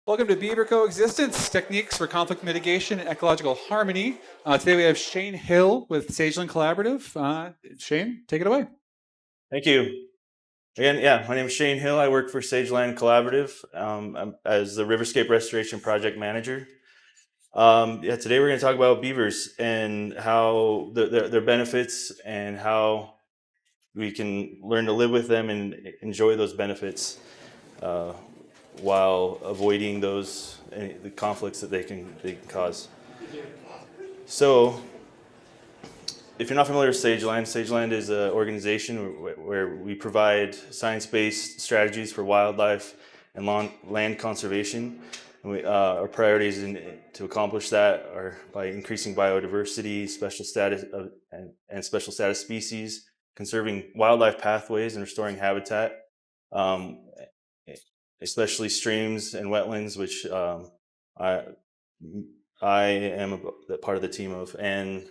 Welcome to Beaver Coexistence, Techniques for Conflict Mitigation and Ecological Harmony. Today we have Shane Hill with Sageland Collaborative. Shane, take it away. Thank you. Again, my name is Shane Hill. I work for Sageland Collaborative as the Riverscape Restoration Project Manager. Today we're going to talk about beavers and how their benefits and how we can learn to live with them and enjoy those benefits while avoiding the conflicts that they can cause. So, if you're not familiar with Sageland is an organization where we provide science-based strategies for wildlife and land conservation. And our priorities to accomplish that are by increasing biodiversity, special status and special status species, conserving wildlife pathways and restoring habitat, especially streams and wetlands, which I am a part of the team of. And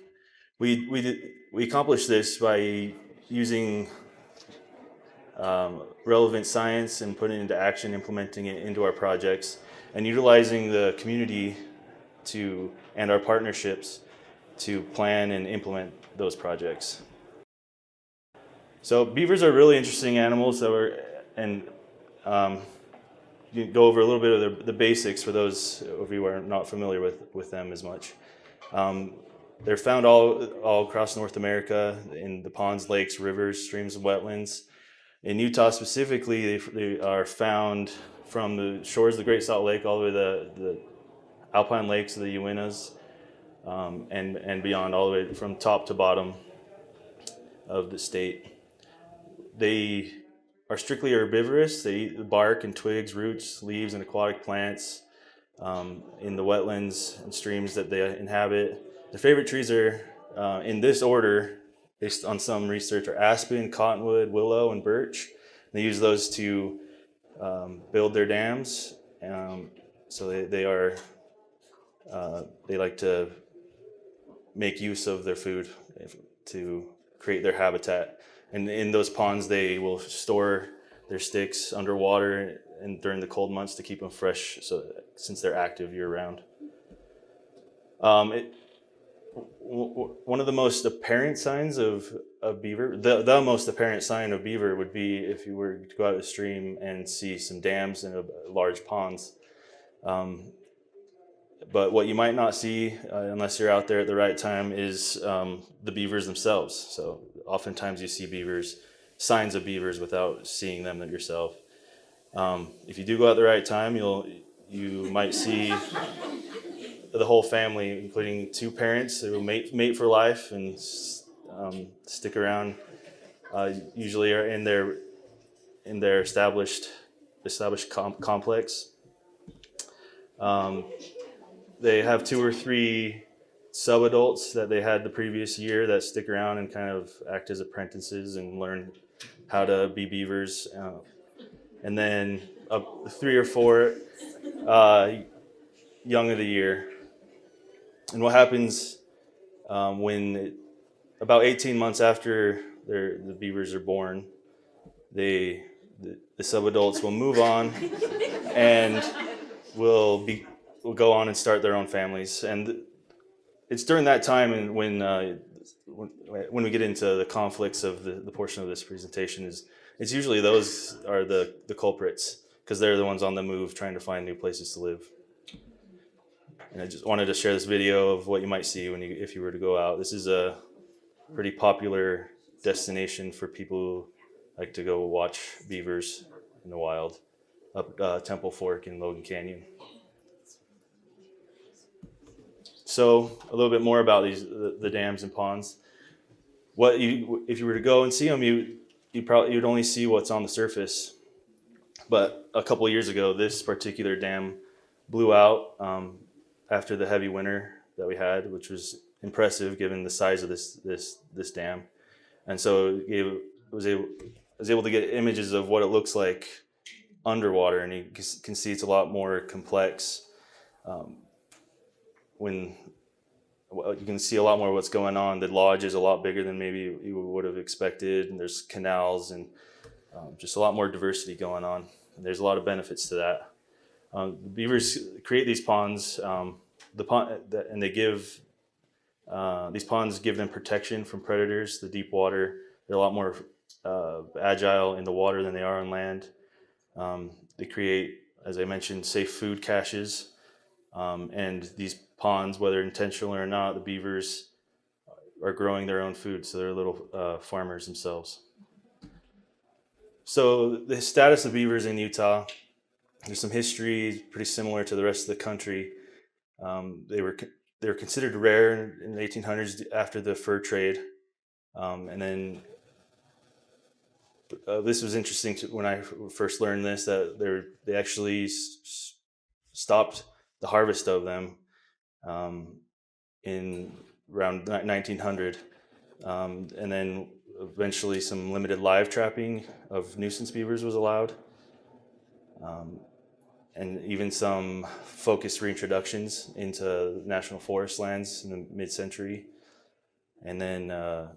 we accomplish this by using relevant science and putting it into action, implementing it into our projects, and utilizing the community and our partnerships to plan and implement those projects. So beavers are really interesting animals you can go over a little bit of the basics for those of you who are not familiar with them as much. They're found all across North America in the ponds, lakes, rivers, streams, and wetlands. In Utah specifically, they are found from the shores of the Great Salt Lake all the way to the alpine lakes of the Uintas and beyond, all the way from top to bottom of the state. They are strictly herbivorous. They eat the bark and twigs, roots, leaves, and aquatic plants in the wetlands and streams that they inhabit. Their favorite trees are, in this order, based on some research, are aspen, cottonwood, willow, and birch. They use those to build their dams. So they like to make use of their food to create their habitat. And in those ponds, they will store their sticks underwater and during the cold months to keep them fresh, since they're active year-round. One of the most apparent signs of beaver, the most apparent sign of beaver would be if you were to go out a stream and see some dams and large ponds. But what you might not see, unless you're out there at the right time, is the beavers themselves. So oftentimes you see signs of beavers without seeing them yourself. If you do go at the right time, you might see the whole family, including two parents who will mate for life and stick around. Usually are in their established complex. They have 2 or 3 sub-adults that they had the previous year that stick around and kind of act as apprentices and learn how to be beavers. And then 3 or 4 young of the year. And what happens when about 18 months after the beavers are born, the sub-adults will move on and will go on and start their own families. And it's during that time and when we get into the conflicts of the portion of this presentation, it's usually those are the culprits, because they're the ones on the move trying to find new places to live. And I just wanted to share this video of what you might see if you were to go out. This is a pretty popular destination for people who like to go watch beavers in the wild, up Temple Fork in Logan Canyon. So a little bit more about the dams and ponds. If you were to go and see them, you'd only see what's on the surface. But a couple of years ago, this particular dam blew out after the heavy winter that we had, which was impressive given the size of this dam. And so I was able to get images of what it looks like underwater, and you can see it's a lot more complex. You can see a lot more of what's going on. The lodge is a lot bigger than maybe you would have expected, and there's canals and just a lot more diversity going on. And there's a lot of benefits to that. The beavers create these ponds, and they give these ponds give them protection from predators. The deep water, they're a lot more agile in the water than they are on land. They create, as I mentioned, safe food caches, and these ponds, whether intentional or not, the beavers are growing their own food, so they're little farmers themselves. So the status of beavers in Utah, there's some history pretty similar to the rest of the country. They were considered rare in the 1800s after the fur trade, and then this was interesting when I first learned this, that they actually stopped the harvest of them in around 1900, and then eventually some limited live trapping of nuisance beavers was allowed, and even some focused reintroductions into national forest lands in the mid-century. And then around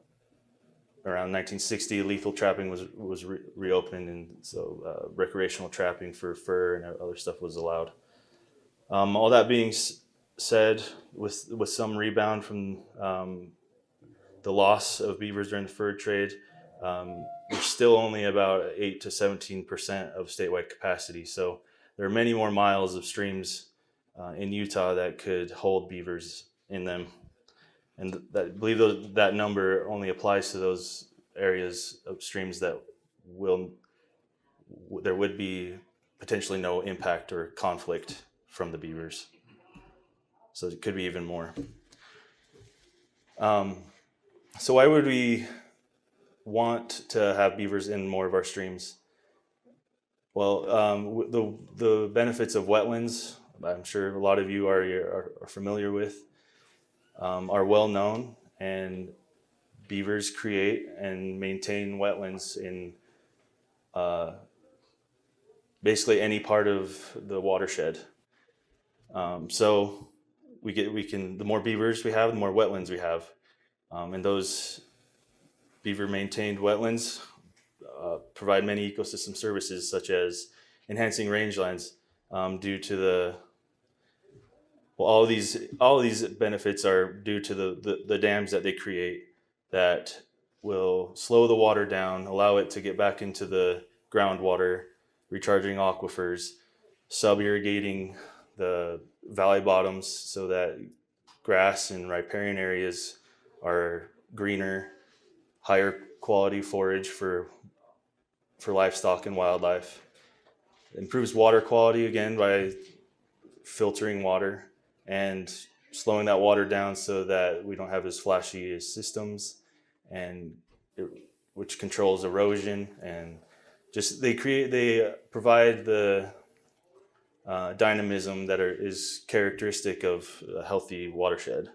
1960, lethal trapping was reopened, and so recreational trapping for fur and other stuff was allowed. All that being said, with some rebound from the loss of beavers during the fur trade, we're still only about 8 to 17% of statewide capacity. So there are many more miles of streams in Utah that could hold beavers in them. And I believe that number only applies to those areas of streams that there would be potentially no impact or conflict from the beavers. So it could be even more. So why would we want to have beavers in more of our streams? Well, the benefits of wetlands, I'm sure a lot of you are familiar with, are well known, and beavers create and maintain wetlands in basically any part of the watershed. So the more beavers we have, the more wetlands we have, and those beaver maintained wetlands provide many ecosystem services, such as enhancing rangelands due to all of these benefits are due to the dams that they create that will slow the water down, allow it to get back into the groundwater, recharging aquifers, sub-irrigating the valley bottoms so that grass and riparian areas are greener, higher quality forage for livestock and wildlife. It improves water quality again by filtering water and slowing that water down so that we don't have as flashy systems, and which controls erosion, and just they provide the dynamism that is characteristic of a healthy watershed.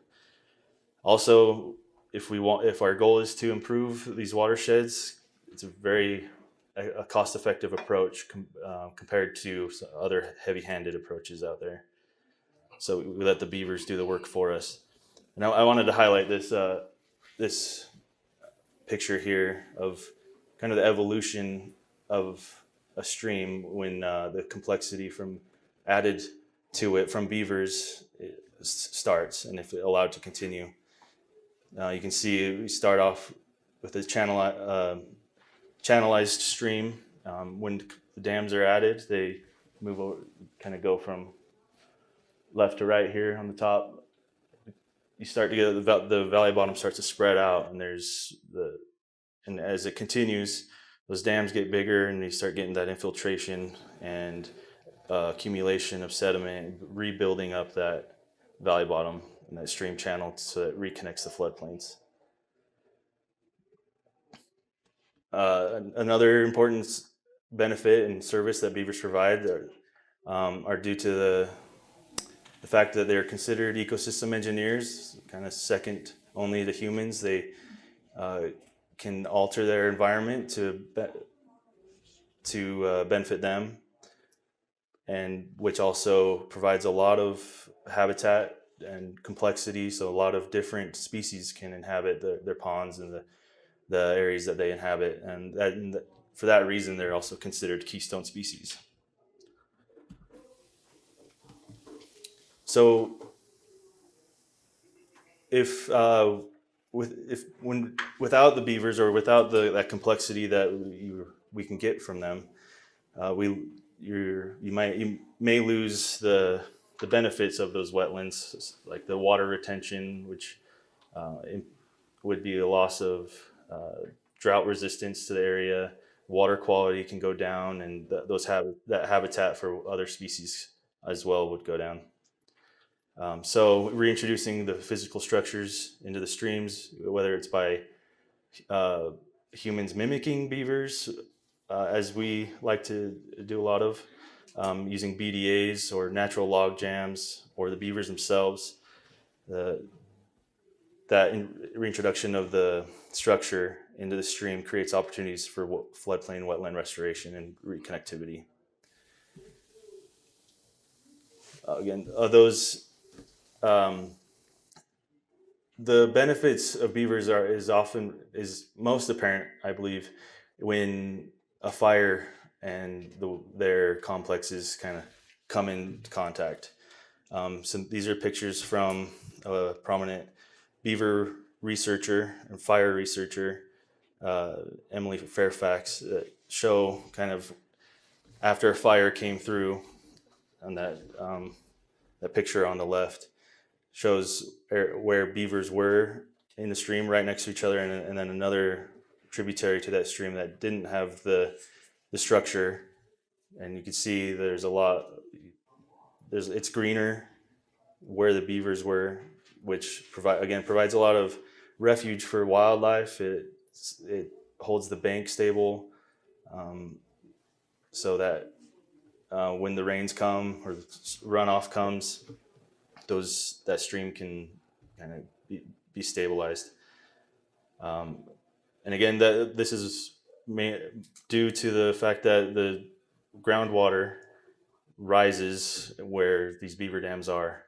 Also, if our goal is to improve these watersheds, it's a cost-effective approach compared to other heavy-handed approaches out there. So we let the beavers do the work for us. And I wanted to highlight this picture here of kind of the evolution of a stream when the complexity added to it from beavers starts, and if allowed to continue. You can see we start off with a channelized stream. When the dams are added, they move over, kind of go from left to right here on the top. You start to get the valley bottom starts to spread out, and and as it continues, those dams get bigger, and you start getting that infiltration and accumulation of sediment, rebuilding up that valley bottom and that stream channel so it reconnects the floodplains. Another important benefit and service that beavers provide are due to the fact that they're considered ecosystem engineers, kind of second only to humans. They can alter their environment to benefit them, and which also provides a lot of habitat and complexity. So a lot of different species can inhabit their ponds and the areas that they inhabit, and for that reason, they're also considered keystone species. So without the beavers, or without that complexity that we can get from them, you may lose the benefits of those wetlands, like the water retention, which would be a loss of drought resistance to the area. Water quality can go down, and that habitat for other species as well would go down. So reintroducing the physical structures into the streams, whether it's by humans mimicking beavers, as we like to do a lot of, using BDAs or natural log jams, or the beavers themselves, reintroduction of the structure into the stream creates opportunities for floodplain wetland restoration and reconnectivity. The benefits of beavers is most apparent, I believe, when a fire and their complexes kind of come in contact. So these are pictures from a prominent beaver researcher and fire researcher, Emily Fairfax, that show kind of after a fire came through, and that picture on the left shows where beavers were in the stream right next to each other, and then another tributary to that stream that didn't have the structure. And you can see it's greener where the beavers were, which provides a lot of refuge for wildlife. It holds the bank stable, so that when the rains come or runoff comes, that stream can kind of be stabilized. And again, this is due to the fact that the groundwater rises where these beaver dams are,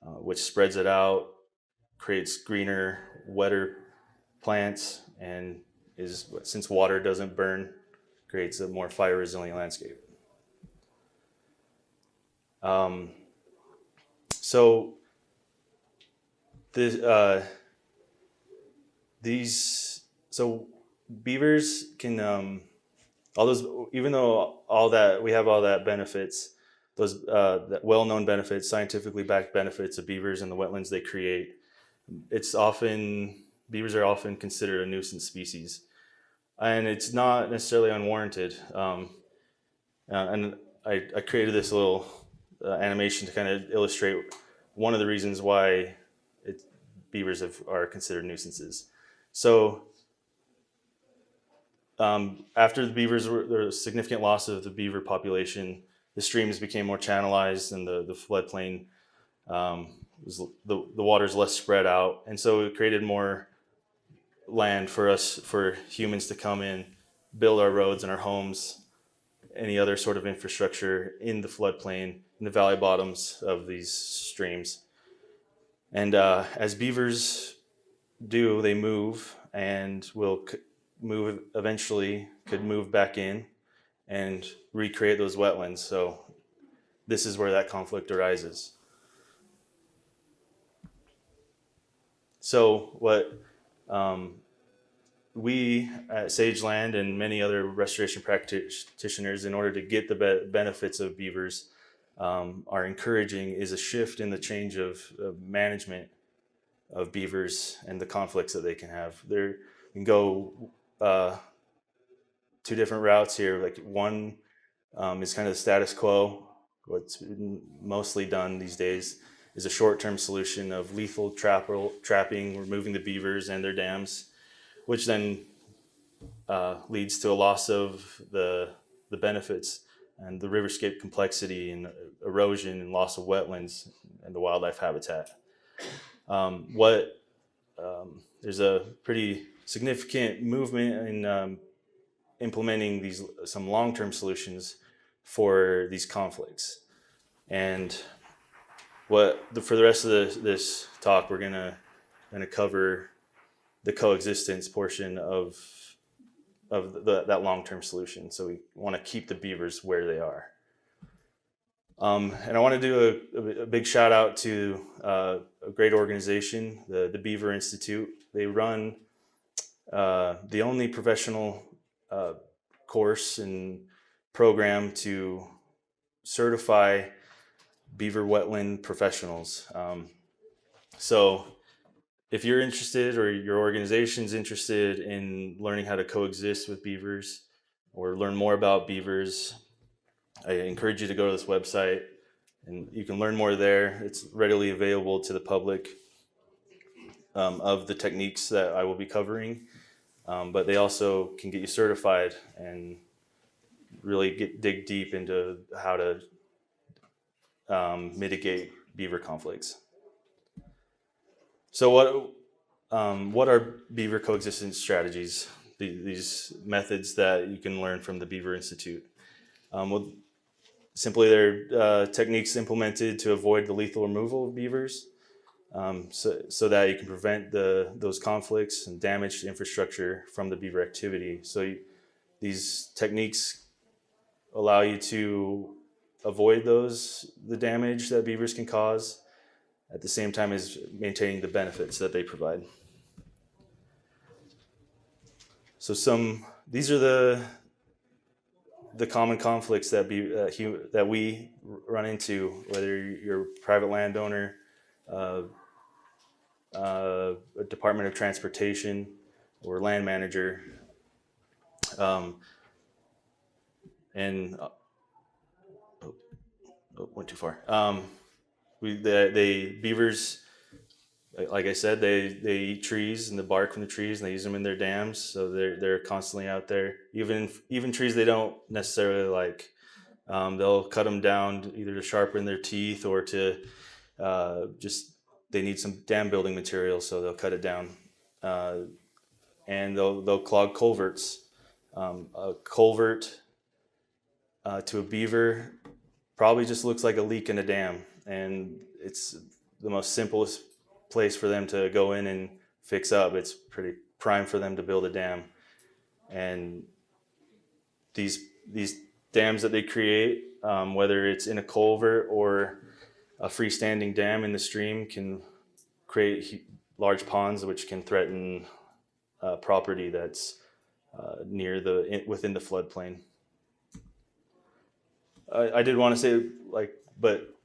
which spreads it out, creates greener, wetter plants, and since water doesn't burn, creates a more fire resilient landscape. So beavers can even though we have all that benefits, those that well-known benefits, scientifically backed benefits of beavers and the wetlands they create, beavers are often considered a nuisance species, and it's not necessarily unwarranted. And I created this little animation to kind of illustrate one of the reasons why beavers are considered nuisances. So after there was a significant loss of the beaver population, the streams became more channelized, and the floodplain, the water's less spread out, and so it created more land for humans to come in, build our roads and our homes, any other sort of infrastructure in the floodplain, in the valley bottoms of these streams. And as beavers do, they move, and eventually could move back in and recreate those wetlands. So this is where that conflict arises. So what we at Sageland and many other restoration practitioners, in order to get the benefits of beavers, are encouraging is a shift in the change of management of beavers and the conflicts that they can have. We can go two different routes here. Like one is kind of the status quo. What's mostly done these days is a short-term solution of lethal trapping, removing the beavers and their dams, which then leads to a loss of the benefits and the riverscape complexity and erosion and loss of wetlands and the wildlife habitat. There's a pretty significant movement in implementing some long-term solutions for these conflicts. And for the rest of this talk, we're gonna cover the coexistence portion of that long-term solution. So we want to keep the beavers where they are. And I want to do a big shout out to a great organization, the Beaver Institute. They run the only professional course and program to certify beaver wetland professionals. So if you're interested or your organization's interested in learning how to coexist with beavers or learn more about beavers, I encourage you to go to this website and you can learn more there. It's readily available to the public of the techniques that I will be covering, but they also can get you certified and really dig deep into how to mitigate beaver conflicts. So what are beaver coexistence strategies? These methods that you can learn from the Beaver Institute. Well, simply they're techniques implemented to avoid the lethal removal of beavers, so that you can prevent those conflicts and damage to infrastructure from the beaver activity. So these techniques allow you to avoid the damage that beavers can cause at the same time as maintaining the benefits that they provide. So these are the common conflicts that we run into, whether you're a private landowner, a Department of Transportation, or land manager, and went too far. The beavers, like I said, they eat trees and the bark from the trees, and they use them in their dams. So they're constantly out there. Even trees they don't necessarily like, they'll cut them down either to sharpen their teeth or to just they need some dam building material, so they'll cut it down, and they'll clog culverts. A culvert to a beaver probably just looks like a leak in a dam, and it's the most simplest place for them to go in and fix up. It's pretty prime for them to build a dam, and these dams that they create, whether it's in a culvert or a freestanding dam in the stream, can create large ponds which can threaten property that's within the floodplain. I did want to say, but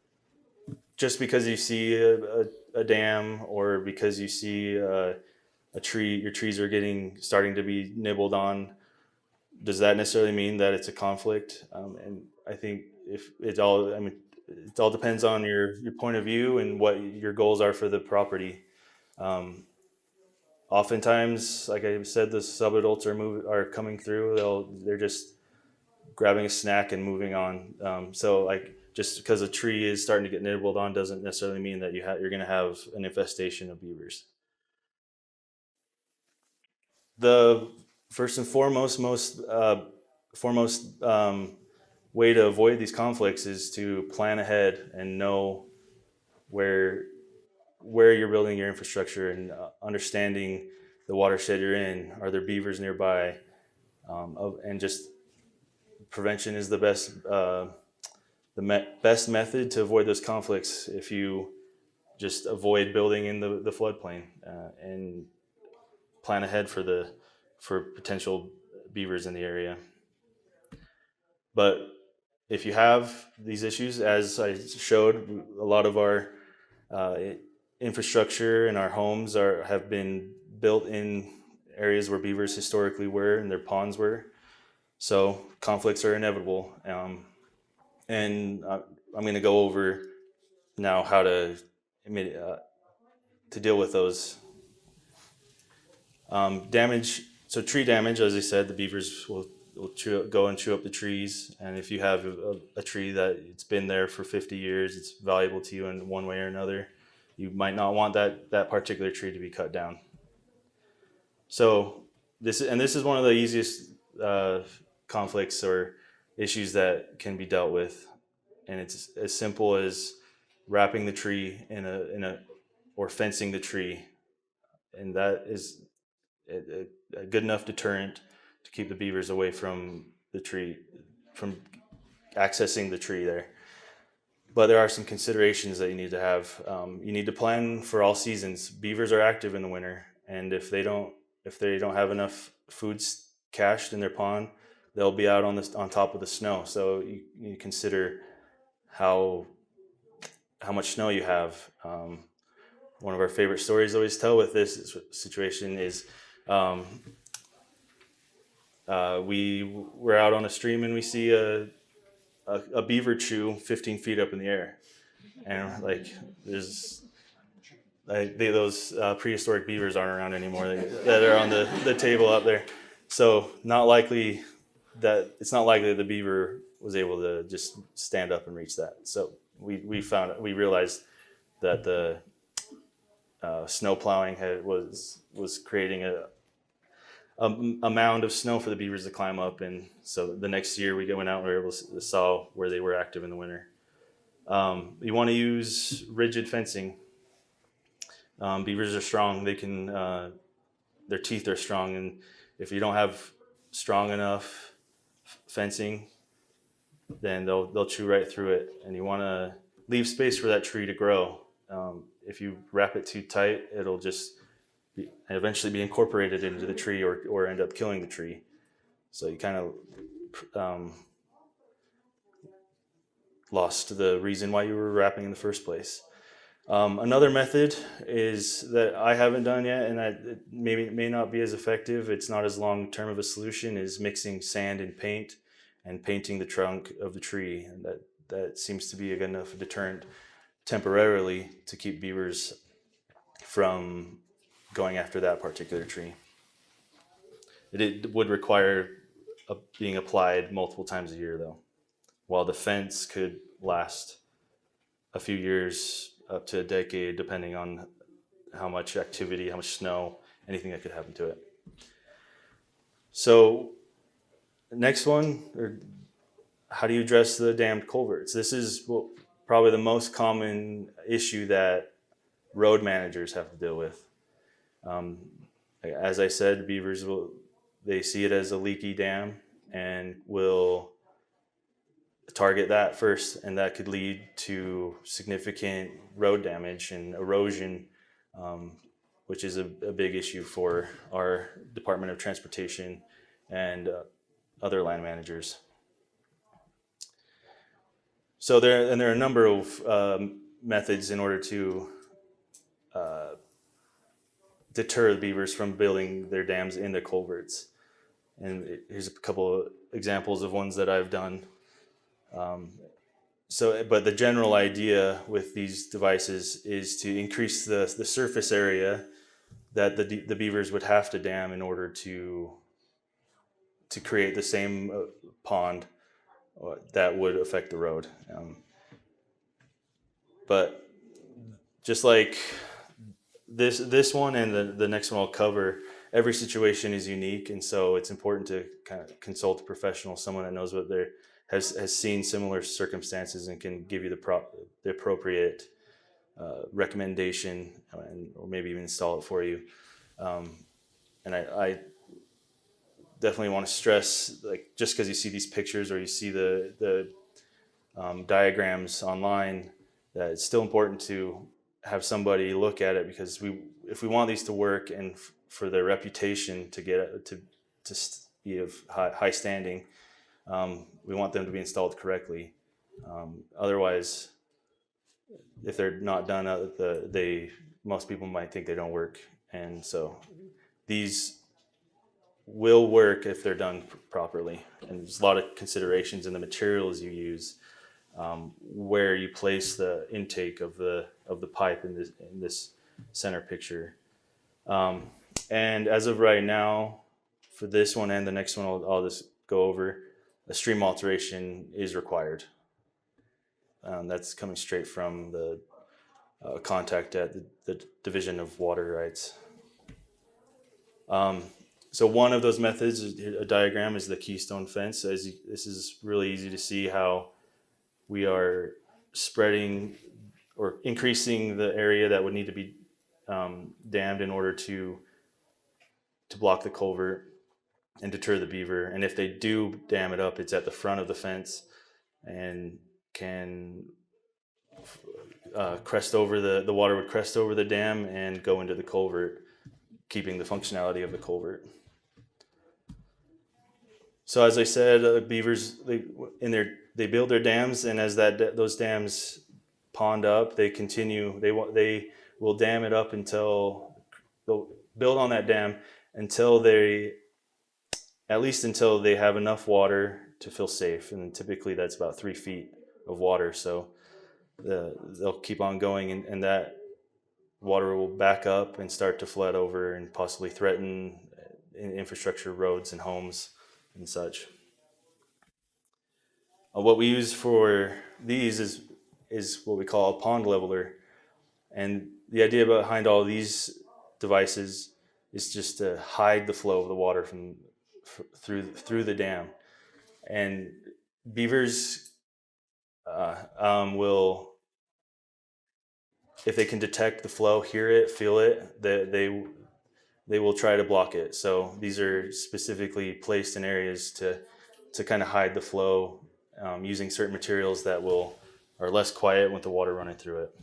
just because you see a dam or because you see a tree, your trees are starting to be nibbled on, does that necessarily mean that it's a conflict? And I think it all depends on your point of view and what your goals are for the property. Oftentimes, like I said, the subadults are coming through. They're just grabbing a snack and moving on. So just because a tree is starting to get nibbled on doesn't necessarily mean that you're going to have an infestation of beavers. The first and foremost, way to avoid these conflicts is to plan ahead and know where you're building your infrastructure and understanding the watershed you're in. Are there beavers nearby? And just prevention is the best method to avoid those conflicts. If you just avoid building in the floodplain and plan ahead for potential beavers in the area. But if you have these issues, as I showed, a lot of our infrastructure and our homes have been built in areas where beavers historically were and their ponds were. So conflicts are inevitable. And I'm going to go over now how to deal with those. Damage. So tree damage, as I said, the beavers will go and chew up the trees. And if you have a tree that it's been there for 50 years, it's valuable to you in one way or another, you might not want that particular tree to be cut down. So this is one of the easiest conflicts or issues that can be dealt with, and it's as simple as wrapping the tree or fencing the tree, and that is a good enough deterrent to keep the beavers away from the tree, from accessing the tree there. but there are some considerations that you need to have. You need to plan for all seasons. Beavers are active in the winter, and if they don't have enough food cached in their pond, they'll be out on top of the snow. So you consider how much snow you have. One of our favorite stories I always tell with this situation is we were out on a stream and we see a beaver chew 15 feet up in the air, and like there's those prehistoric beavers aren't around anymore that are on the table up there. So it's not likely that the beaver was able to just stand up and reach that. So we realized that the snow plowing was creating a mound of snow for the beavers to climb up. And so the next year we went out and we were able to saw where they were active in the winter. You want to use rigid fencing. Beavers are strong. They can, their teeth are strong. And if you don't have strong enough fencing, then they'll chew right through it. And you want to leave space for that tree to grow. If you wrap it too tight, it'll just eventually be incorporated into the tree or end up killing the tree. So you kind of lost the reason why you were wrapping in the first place. Another method is that I haven't done yet, and that it may not be as effective. It's not as long term of a solution, is mixing sand and paint and painting the trunk of the tree. And that seems to be a good enough deterrent temporarily to keep beavers from going after that particular tree. It would require being applied multiple times a year, though, while the fence could last a few years up to a decade, depending on how much activity, how much snow, anything that could happen to it. So next one, how do you address the dammed culverts? This is probably the most common issue that road managers have to deal with. As I said, beavers they see it as a leaky dam and will target that first, and that could lead to significant road damage and erosion, which is a big issue for our Department of Transportation and other land managers. So there are a number of methods in order to deter the beavers from building their dams in the culverts. And here's a couple of examples of ones that I've done. But the general idea with these devices is to increase the surface area that the beavers would have to dam in order to create the same pond that would affect the road. But just like this one and the next one I'll cover, every situation is unique, and so it's important to kind of consult a professional, someone that knows what has seen similar circumstances and can give you the appropriate recommendation, or maybe even install it for you. And I definitely want to stress, like, just because you see these pictures or you see the diagrams online, that it's still important to have somebody look at it, because if we want these to work and for their reputation to get to be of high standing, we want them to be installed correctly. Otherwise, if they're not done, most people might think they don't work, and so these will work if they're done properly. And there's a lot of considerations in the materials you use, where you place the intake of the pipe in this center picture. And as of right now, for this one and the next one, I'll just go over, a stream alteration is required. That's coming straight from the contact at the Division of Water Rights. So one of those methods, a diagram, is the keystone fence. This is really easy to see how we are spreading or increasing the area that would need to be dammed in order to block the culvert and deter the beaver. And if they do dam it up, it's at the front of the fence and can crest over the water would crest over the dam and go into the culvert, keeping the functionality of the culvert. So as I said, beavers they build their dams, and as those dams pond up, they continue. They will dam it up until they'll build on that dam until at least until they have enough water to feel safe, and typically that's about 3 feet of water. So they'll keep on going, and that water will back up and start to flood over and possibly threaten infrastructure, roads, and homes and such. What we use for these is what we call a pond leveler, and the idea behind all these devices is just to hide the flow of the water through the dam. And beavers will, if they can detect the flow, hear it, feel it, they will try to block it. So these are specifically placed in areas to kind of hide the flow, using certain materials that are less quiet with the water running through it.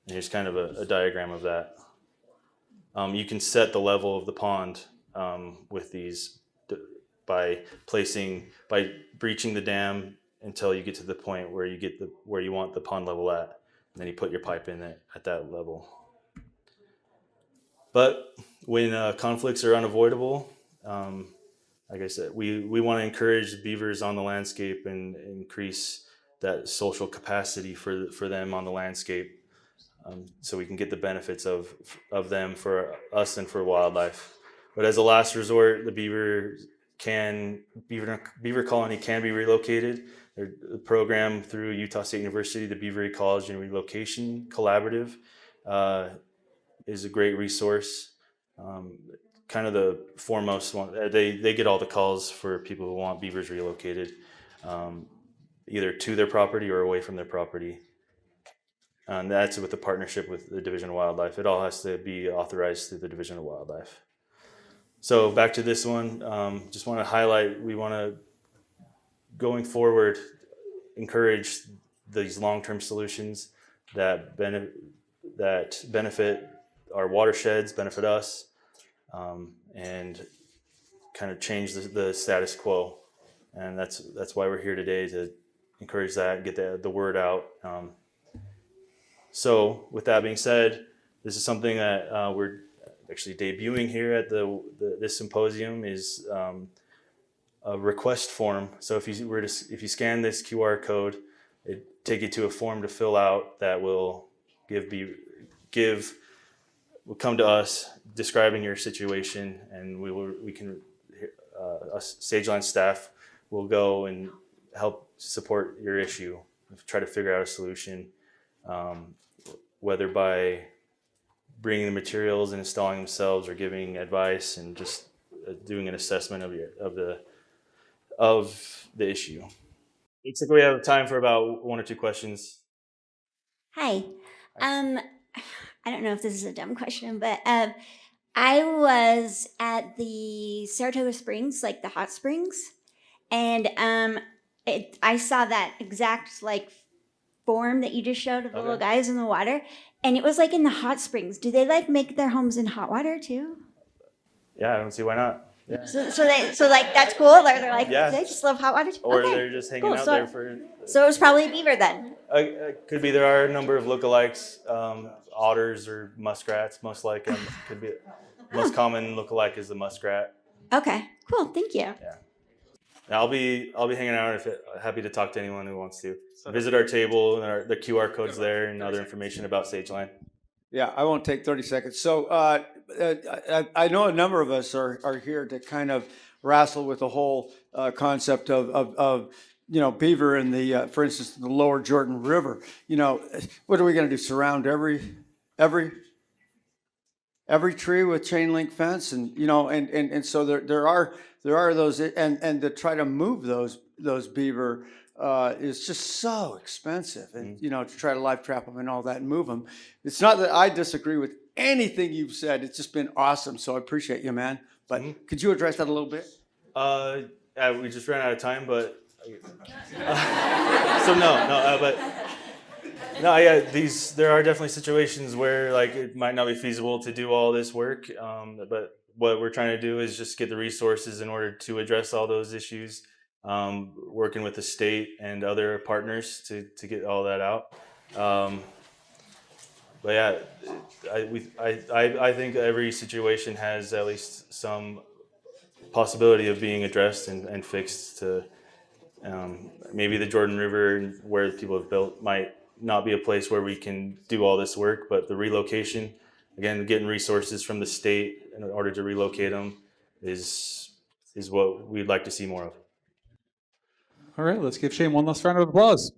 And here's kind of a diagram of that. You can set the level of the pond with these by breaching the dam until you get to the point where you want the pond level at, and then you put your pipe in it at that level. But when conflicts are unavoidable, like I said, we want to encourage beavers on the landscape and increase that social capacity for them on the landscape, so we can get the benefits of them for us and for wildlife. But as a last resort, the beaver colony can be relocated. The program through Utah State University, the Beaver Ecology and Relocation Collaborative, is a great resource. Kind of the foremost one. They get all the calls for people who want beavers relocated, either to their property or away from their property. And that's with the partnership with the Division of Wildlife. It all has to be authorized through the Division of Wildlife. So back to this one, just want to highlight, we want to, going forward, encourage these long-term solutions that benefit our watersheds, benefit us, and kind of change the status quo. And that's why we're here today, to encourage that, get the word out. So with that being said, this is something that we're actually debuting here at this symposium, is a request form. So if you scan this QR code, it take you to a form to fill out that will will come to us describing your situation, and us Sageland staff will go and help support your issue, try to figure out a solution, whether by bringing the materials and installing themselves, or giving advice and just doing an assessment of the issue. Looks like we have time for about 1 or 2 questions. Hi. I don't know if this is a dumb question, but I was at the Saratoga Springs, like the hot springs, and I saw that exact form that you just showed of the little guys in the water, and it was in the hot springs. Do they make their homes in hot water too? Yeah, I don't see why not. Yeah. So that's cool. They're yeah. They just love hot water too? Or okay. They're just hanging out there for. So it was probably a beaver then. Could be. There are a number of lookalikes, otters or muskrats. Most likely, could be. Most common lookalike is the muskrat. Okay, cool. Thank you. Yeah. Now, I'll be hanging out. Happy to talk to anyone who wants to visit our table, and the QR codes there, and other information about Sageland. Yeah, I won't take 30 seconds. So I know a number of us are here to kind of wrestle with the whole concept of beaver in the, for instance, the lower Jordan River. What are we going to do? Surround every tree with chain link fence, and so there are those, and to try to move those beaver is just so expensive, and to try to live trap them and all that and move them. It's not that I disagree with anything you've said. It's just been awesome. So I appreciate you, man. But could you address that a little bit? We just ran out of time, but No, yeah, there are definitely situations where like it might not be feasible to do all this work, but what we're trying to do is just get the resources in order to address all those issues, working with the state and other partners to get all that out. But yeah, I think every situation has at least some possibility of being addressed and fixed to maybe the Jordan River where people have built might not be a place where we can do all this work, but the relocation, again, getting resources from the state in order to relocate them is what we'd like to see more of. All right, let's give Shane one last round of applause.